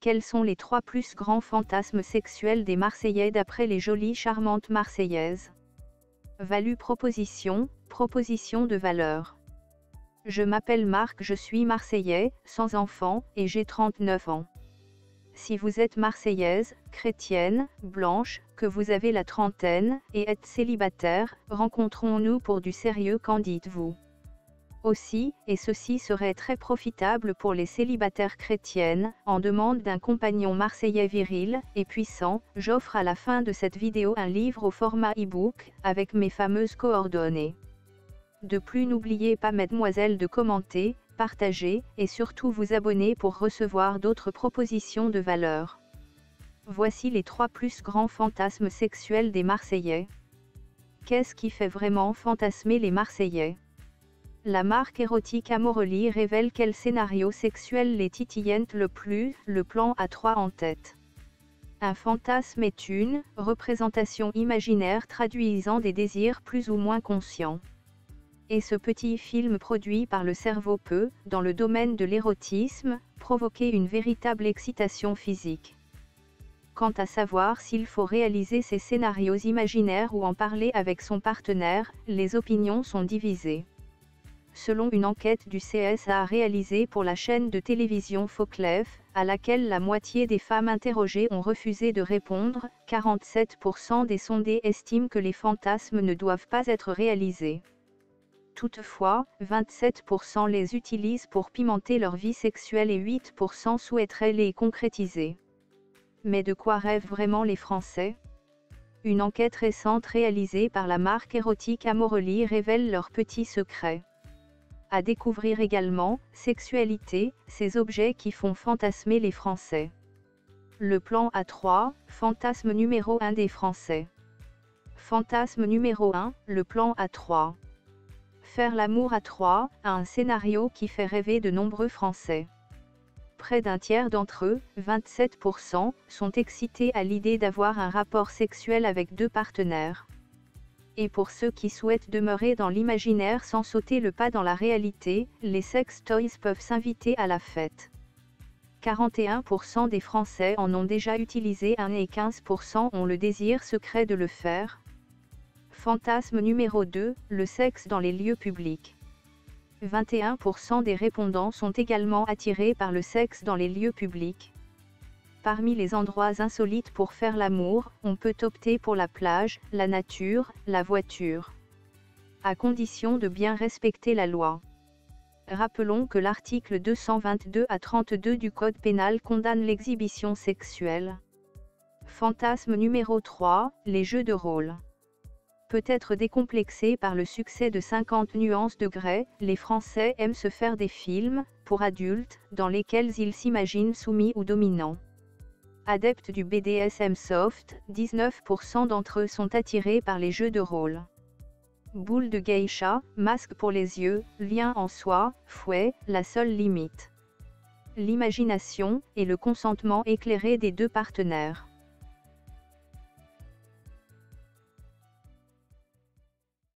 Quels sont les 3 plus grands fantasmes sexuels des Marseillais d'après les jolies charmantes Marseillaises? Value proposition, proposition de valeur. Je m'appelle Marc, je suis Marseillais, sans enfant, et j'ai 39 ans. Si vous êtes Marseillaise, chrétienne, blanche, que vous avez la trentaine, et êtes célibataire, rencontrons-nous pour du sérieux, qu'en dites-vous? Aussi, et ceci serait très profitable pour les célibataires chrétiennes, en demande d'un compagnon marseillais viril et puissant, j'offre à la fin de cette vidéo un livre au format e-book, avec mes fameuses coordonnées. De plus, n'oubliez pas, mesdemoiselles, de commenter, partager, et surtout vous abonner pour recevoir d'autres propositions de valeur. Voici les 3 plus grands fantasmes sexuels des Marseillais. Qu'est-ce qui fait vraiment fantasmer les Marseillais? La marque érotique Amorelie révèle quel scénario sexuel les titillent le plus, le plan A3 en tête. Un fantasme est une représentation imaginaire traduisant des désirs plus ou moins conscients. Et ce petit film produit par le cerveau peut, dans le domaine de l'érotisme, provoquer une véritable excitation physique. Quant à savoir s'il faut réaliser ces scénarios imaginaires ou en parler avec son partenaire, les opinions sont divisées. Selon une enquête du CSA réalisée pour la chaîne de télévision Foclef, à laquelle la moitié des femmes interrogées ont refusé de répondre, 47% des sondés estiment que les fantasmes ne doivent pas être réalisés. Toutefois, 27% les utilisent pour pimenter leur vie sexuelle et 8% souhaiteraient les concrétiser. Mais de quoi rêvent vraiment les Français? Une enquête récente réalisée par la marque érotique Amorelie révèle leurs petits secrets. À découvrir également, sexualité, ces objets qui font fantasmer les Français. Le plan A3, fantasme numéro 1 des Français. Fantasme numéro 1, le plan A3. Faire l'amour à 3, un scénario qui fait rêver de nombreux Français. Près d'un tiers d'entre eux, 27%, sont excités à l'idée d'avoir un rapport sexuel avec 2 partenaires. Et pour ceux qui souhaitent demeurer dans l'imaginaire sans sauter le pas dans la réalité, les sex toys peuvent s'inviter à la fête. 41% des Français en ont déjà utilisé un et 15% ont le désir secret de le faire. Fantasme numéro 2, le sexe dans les lieux publics. 21% des répondants sont également attirés par le sexe dans les lieux publics. Parmi les endroits insolites pour faire l'amour, on peut opter pour la plage, la nature, la voiture. À condition de bien respecter la loi. Rappelons que l'article 222 à 32 du Code pénal condamne l'exhibition sexuelle. Fantasme numéro 3, les jeux de rôle. Peut-être décomplexés par le succès de 50 nuances de Grey, les Français aiment se faire des films, pour adultes, dans lesquels ils s'imaginent soumis ou dominants. Adeptes du BDSM soft, 19% d'entre eux sont attirés par les jeux de rôle. Boule de geisha, masque pour les yeux, lien en soi, fouet, la seule limite. L'imagination, et le consentement éclairé des 2 partenaires.